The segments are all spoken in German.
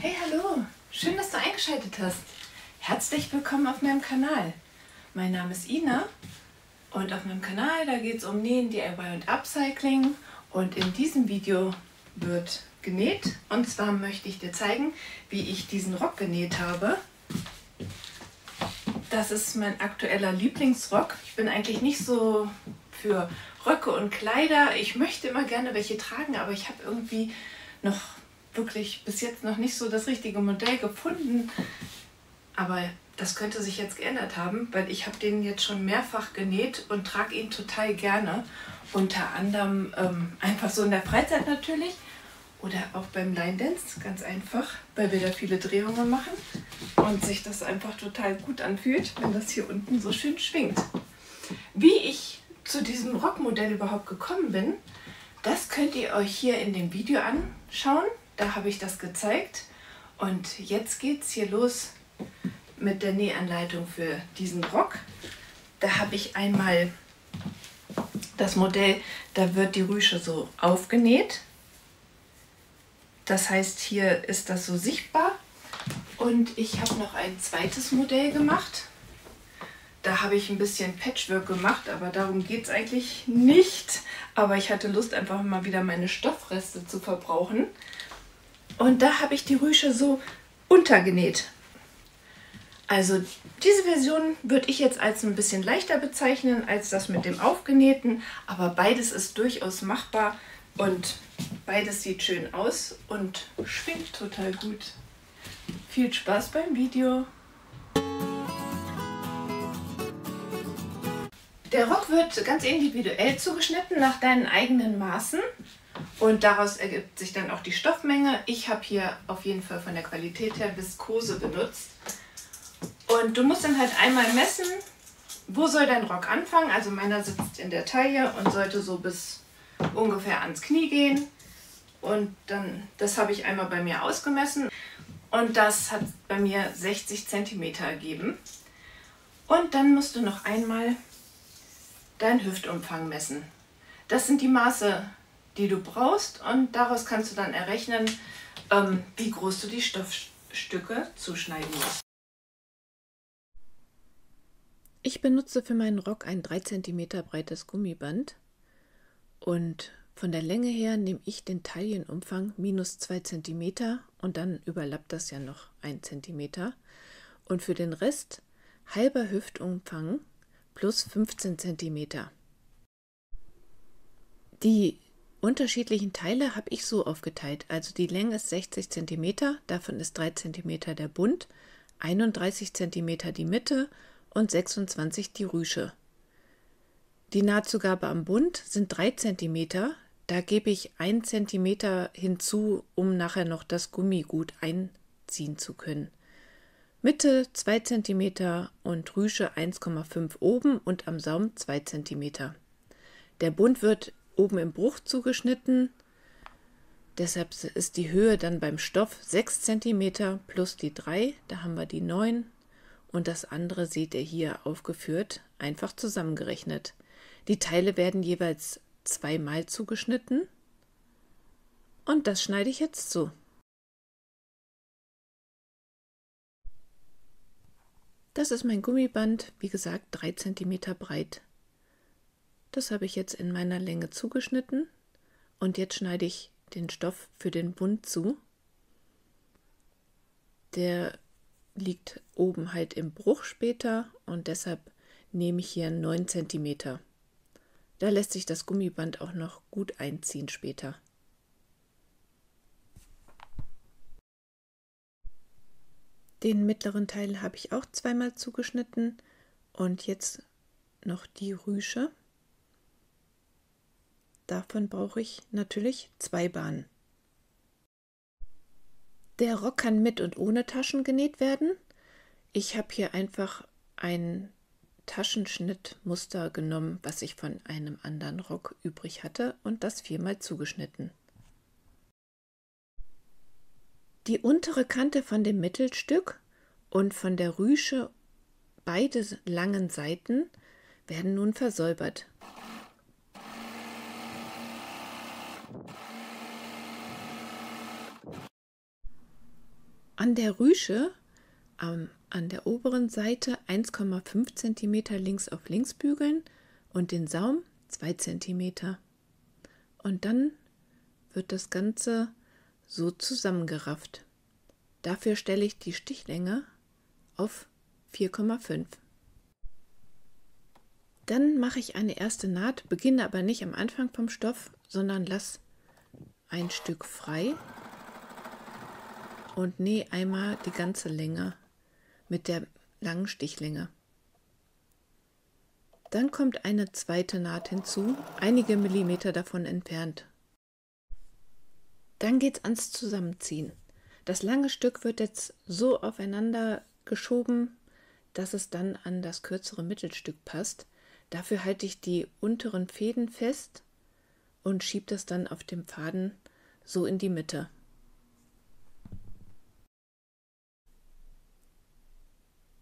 Hey, hallo! Schön, dass du eingeschaltet hast. Herzlich willkommen auf meinem Kanal. Mein Name ist Ina und auf meinem Kanal, da geht es um Nähen, DIY und Upcycling. Und in diesem Video wird genäht. Und zwar möchte ich dir zeigen, wie ich diesen Rock genäht habe. Das ist mein aktueller Lieblingsrock. Ich bin eigentlich nicht so für Röcke und Kleider. Ich möchte immer gerne welche tragen, aber ich habe irgendwie noch wirklich bis jetzt noch nicht so das richtige Modell gefunden. Aber das könnte sich jetzt geändert haben, weil ich habe den jetzt schon mehrfach genäht und trage ihn total gerne. Unter anderem einfach so in der Freizeit natürlich oder auch beim Line Dance, ganz einfach, weil wir da viele Drehungen machen und sich das einfach total gut anfühlt, wenn das hier unten so schön schwingt. Wie ich zu diesem Rockmodell überhaupt gekommen bin, das könnt ihr euch hier in dem Video anschauen. Da habe ich das gezeigt. Und jetzt geht es hier los mit der Nähanleitung für diesen Rock. Da habe ich einmal das Modell, da wird die Rüsche so aufgenäht. Das heißt, hier ist das so sichtbar. Und ich habe noch ein zweites Modell gemacht. Da habe ich ein bisschen Patchwork gemacht, aber darum geht es eigentlich nicht. Aber ich hatte Lust, einfach mal wieder meine Stoffreste zu verbrauchen. Und da habe ich die Rüsche so untergenäht. Also diese Version würde ich jetzt als ein bisschen leichter bezeichnen als das mit dem Aufgenähten. Aber beides ist durchaus machbar und beides sieht schön aus und schwingt total gut. Viel Spaß beim Video! Der Rock wird ganz individuell zugeschnitten nach deinen eigenen Maßen und daraus ergibt sich dann auch die Stoffmenge. Ich habe hier auf jeden Fall von der Qualität her Viskose benutzt. Und du musst dann halt einmal messen, wo soll dein Rock anfangen. Also meiner sitzt in der Taille und sollte so bis ungefähr ans Knie gehen. Und dann, das habe ich einmal bei mir ausgemessen und das hat bei mir 60 cm ergeben. Und dann musst du noch einmal deinen Hüftumfang messen. Das sind die Maße, die du brauchst und daraus kannst du dann errechnen, wie groß du die Stoffstücke zuschneiden musst. Ich benutze für meinen Rock ein 3 cm breites Gummiband und von der Länge her nehme ich den Taillenumfang minus 2 cm und dann überlappt das ja noch 1 cm. Und für den Rest halber Hüftumfang plus 15 cm. Die unterschiedlichen Teile habe ich so aufgeteilt. Also die Länge ist 60 cm, davon ist 3 cm der Bund, 31 cm die Mitte und 26 die Rüsche. Die Nahtzugabe am Bund sind 3 cm, da gebe ich 1 cm hinzu, um nachher noch das Gummi gut einziehen zu können. Mitte 2 cm und Rüsche 1,5 oben und am Saum 2 cm. Der Bund wird oben im Bruch zugeschnitten, deshalb ist die Höhe dann beim Stoff 6 cm plus die 3, da haben wir die 9 und das andere seht ihr hier aufgeführt, einfach zusammengerechnet. Die Teile werden jeweils zweimal zugeschnitten und das schneide ich jetzt zu. Das ist mein Gummiband, wie gesagt 3 cm breit. Das habe ich jetzt in meiner Länge zugeschnitten und jetzt schneide ich den Stoff für den Bund zu. Der liegt oben halt im Bruch später und deshalb nehme ich hier 9 cm. Da lässt sich das Gummiband auch noch gut einziehen später. Den mittleren Teil habe ich auch zweimal zugeschnitten und jetzt noch die Rüsche. Davon brauche ich natürlich 2 Bahnen. Der Rock kann mit und ohne Taschen genäht werden. Ich habe hier einfach ein Taschenschnittmuster genommen, was ich von einem anderen Rock übrig hatte und das 4-mal zugeschnitten. Die untere Kante von dem Mittelstück und von der Rüsche, beide langen Seiten, werden nun versäubert. An der Rüsche, an der oberen Seite 1,5 cm links auf links bügeln und den Saum 2 cm. Und dann wird das Ganze so zusammengerafft. Dafür stelle ich die Stichlänge auf 4,5. Dann mache ich eine erste Naht, beginne aber nicht am Anfang vom Stoff, sondern lasse ein Stück frei und nähe einmal die ganze Länge mit der langen Stichlänge. Dann kommt eine zweite Naht hinzu, einige Millimeter davon entfernt. Dann geht es ans Zusammenziehen. Das lange Stück wird jetzt so aufeinander geschoben, dass es dann an das kürzere Mittelstück passt. Dafür halte ich die unteren Fäden fest und schiebe das dann auf dem Faden so in die Mitte.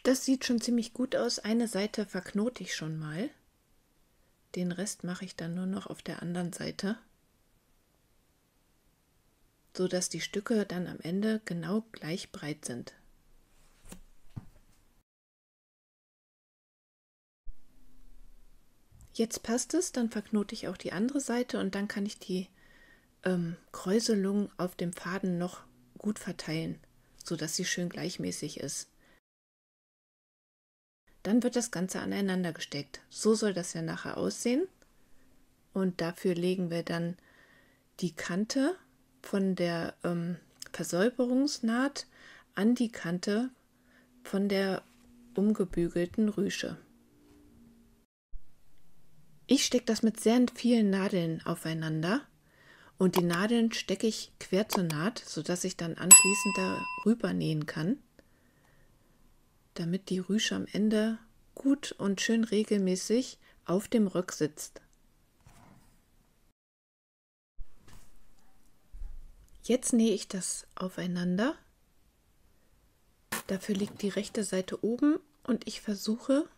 Das sieht schon ziemlich gut aus. Eine Seite verknote ich schon mal. Den Rest mache ich dann nur noch auf der anderen Seite, so dass die Stücke dann am Ende genau gleich breit sind. Jetzt passt es, dann verknote ich auch die andere Seite und dann kann ich die Kräuselung auf dem Faden noch gut verteilen, so dass sie schön gleichmäßig ist. Dann wird das Ganze aneinander gesteckt. So soll das ja nachher aussehen. Und dafür legen wir dann die Kante von der Versäuberungsnaht an die Kante von der umgebügelten Rüsche. Ich stecke das mit sehr vielen Nadeln aufeinander und die Nadeln stecke ich quer zur Naht, sodass ich dann anschließend darüber nähen kann, damit die Rüsche am Ende gut und schön regelmäßig auf dem Rock sitzt. Jetzt nähe ich das aufeinander. Dafür liegt die rechte Seite oben und ich versuche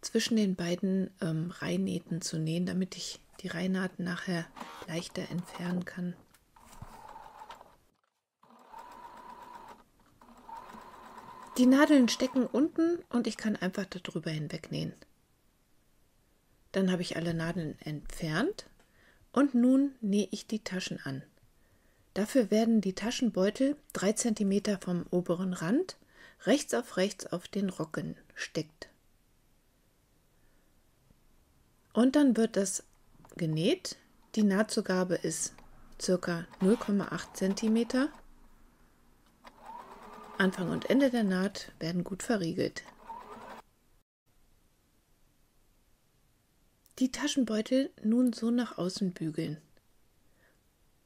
zwischen den beiden Reihnähten zu nähen, damit ich die Reihnähte nachher leichter entfernen kann. Die Nadeln stecken unten und ich kann einfach darüber hinweg nähen. Dann habe ich alle Nadeln entfernt und nun nähe ich die Taschen an. Dafür werden die Taschenbeutel 3 cm vom oberen Rand rechts auf den Rocken gesteckt. Und dann wird das genäht. Die Nahtzugabe ist ca. 0,8 cm. Anfang und Ende der Naht werden gut verriegelt. Die Taschenbeutel nun so nach außen bügeln.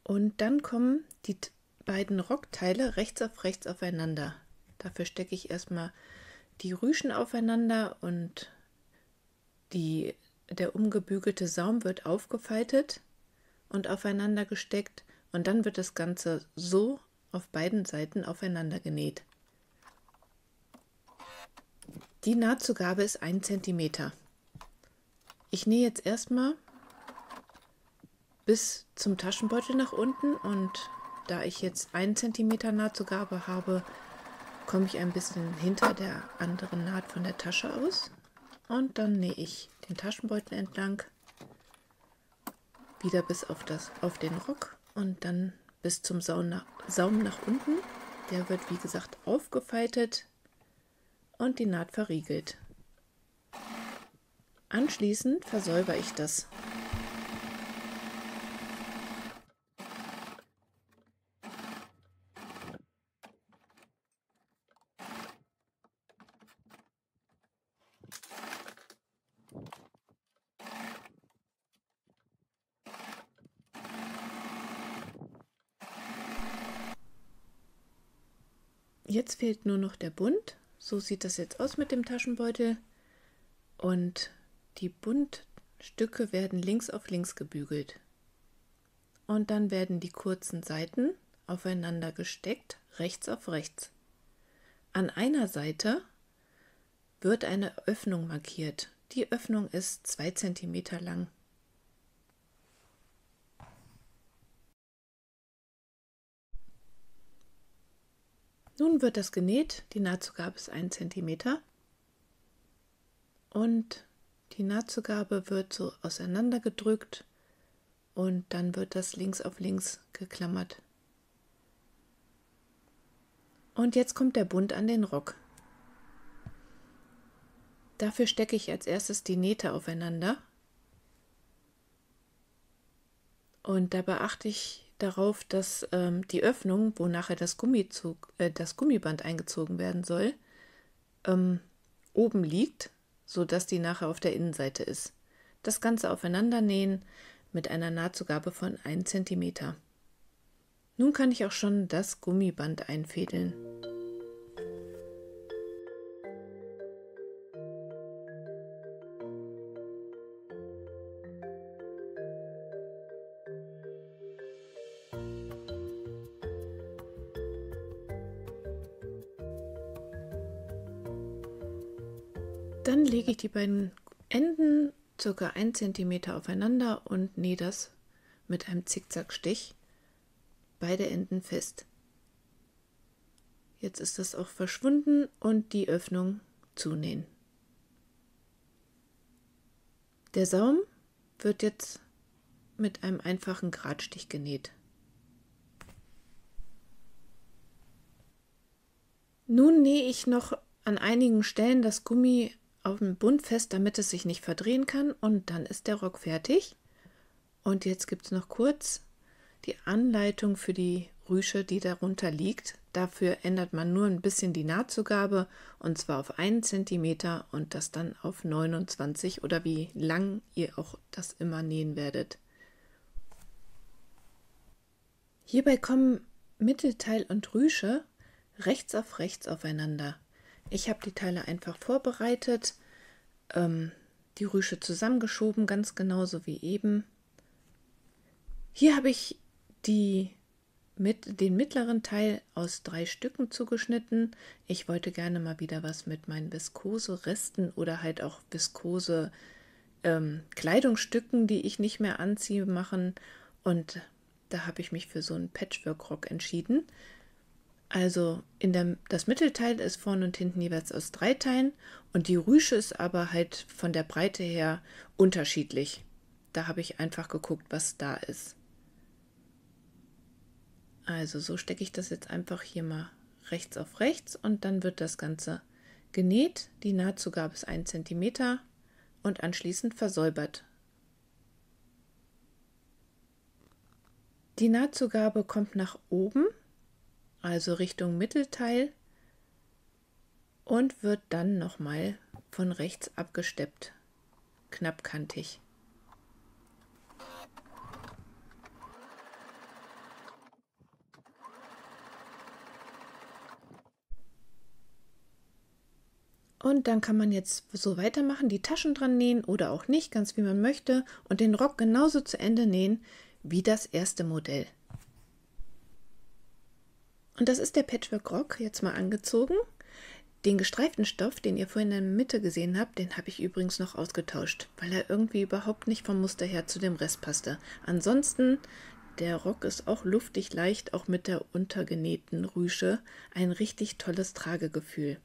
Und dann kommen die beiden Rockteile rechts aufeinander. Dafür stecke ich erstmal die Rüschen aufeinander und der umgebügelte Saum wird aufgefaltet und aufeinander gesteckt und dann wird das Ganze so auf beiden Seiten aufeinander genäht. Die Nahtzugabe ist 1 cm. Ich nähe jetzt erstmal bis zum Taschenbeutel nach unten und da ich jetzt 1 cm Nahtzugabe habe, komme ich ein bisschen hinter der anderen Naht von der Tasche aus und dann nähe ich den Taschenbeutel entlang, wieder bis auf den Rock und dann bis zum Saum nach unten. Der wird wie gesagt aufgefaltet und die Naht verriegelt. Anschließend versäubere ich das. Jetzt fehlt nur noch der Bund. So sieht das jetzt aus mit dem Taschenbeutel. Und die Bundstücke werden links auf links gebügelt. Und dann werden die kurzen Seiten aufeinander gesteckt, rechts auf rechts. An einer Seite wird eine Öffnung markiert. Die Öffnung ist 2 cm lang. Nun wird das genäht. Die Nahtzugabe ist 1 cm. Und die Nahtzugabe wird so auseinandergedrückt und dann wird das links auf links geklammert. Und jetzt kommt der Bund an den Rock. Dafür stecke ich als erstes die Nähte aufeinander. Und da beachte ich darauf, dass die Öffnung, wo nachher das Gummiband eingezogen werden soll, oben liegt, sodass die nachher auf der Innenseite ist. Das Ganze aufeinander nähen mit einer Nahtzugabe von 1 cm. Nun kann ich auch schon das Gummiband einfädeln. Dann lege ich die beiden Enden ca. 1 cm aufeinander und nähe das mit einem Zickzackstich beide Enden fest. Jetzt ist das auch verschwunden und die Öffnung zunähen. Der Saum wird jetzt mit einem einfachen Gradstich genäht. Nun nähe ich noch an einigen Stellen das Gummi auf dem Bund fest, damit es sich nicht verdrehen kann, und dann ist der Rock fertig. Und jetzt gibt es noch kurz die Anleitung für die Rüsche, die darunter liegt. Dafür ändert man nur ein bisschen die Nahtzugabe, und zwar auf 1 cm und das dann auf 29 oder wie lang ihr auch das immer nähen werdet. Hierbei kommen Mittelteil und Rüsche rechts auf rechts aufeinander. Ich habe die Teile einfach vorbereitet, die Rüsche zusammengeschoben, ganz genauso wie eben. Hier habe ich den mittleren Teil aus 3 Stücken zugeschnitten. Ich wollte gerne mal wieder was mit meinen Viskose-Resten oder halt auch Viskose Kleidungsstücken, die ich nicht mehr anziehe, machen. Und da habe ich mich für so einen Patchwork-Rock entschieden. Also das Mittelteil ist vorne und hinten jeweils aus 3 Teilen und die Rüsche ist aber halt von der Breite her unterschiedlich. Da habe ich einfach geguckt, was da ist. Also so stecke ich das jetzt einfach hier mal rechts auf rechts und dann wird das Ganze genäht. Die Nahtzugabe ist 1 cm und anschließend versäubert. Die Nahtzugabe kommt nach oben, also Richtung Mittelteil, und wird dann nochmal von rechts abgesteppt, knappkantig. Und dann kann man jetzt so weitermachen, die Taschen dran nähen oder auch nicht, ganz wie man möchte, und den Rock genauso zu Ende nähen wie das erste Modell. Und das ist der Patchwork-Rock, jetzt mal angezogen. Den gestreiften Stoff, den ihr vorhin in der Mitte gesehen habt, den habe ich übrigens noch ausgetauscht, weil er irgendwie überhaupt nicht vom Muster her zu dem Rest passte. Ansonsten, der Rock ist auch luftig leicht, auch mit der untergenähten Rüsche. Ein richtig tolles Tragegefühl.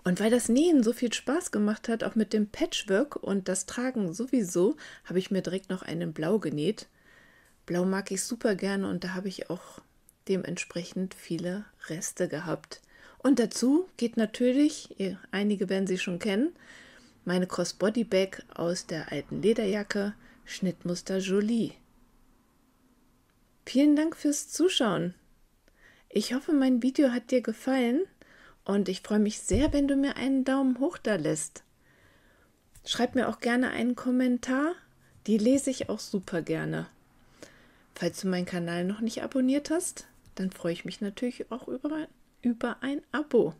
Und weil das Nähen so viel Spaß gemacht hat, auch mit dem Patchwork und das Tragen sowieso, habe ich mir direkt noch einen Blau genäht. Blau mag ich super gerne und da habe ich auch dementsprechend viele Reste gehabt. Und dazu geht natürlich, einige werden sie schon kennen, meine Crossbody Bag aus der alten Lederjacke, Schnittmuster Jolie. Vielen Dank fürs Zuschauen. Ich hoffe, mein Video hat dir gefallen und ich freue mich sehr, wenn du mir einen Daumen hoch da lässt. Schreib mir auch gerne einen Kommentar, die lese ich auch super gerne. Falls du meinen Kanal noch nicht abonniert hast, dann freue ich mich natürlich auch über ein Abo.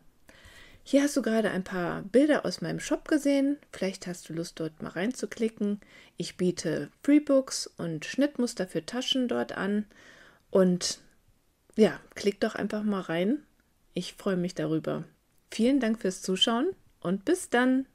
Hier hast du gerade ein paar Bilder aus meinem Shop gesehen. Vielleicht hast du Lust, dort mal reinzuklicken. Ich biete Freebooks und Schnittmuster für Taschen dort an. Und ja, klick doch einfach mal rein. Ich freue mich darüber. Vielen Dank fürs Zuschauen und bis dann!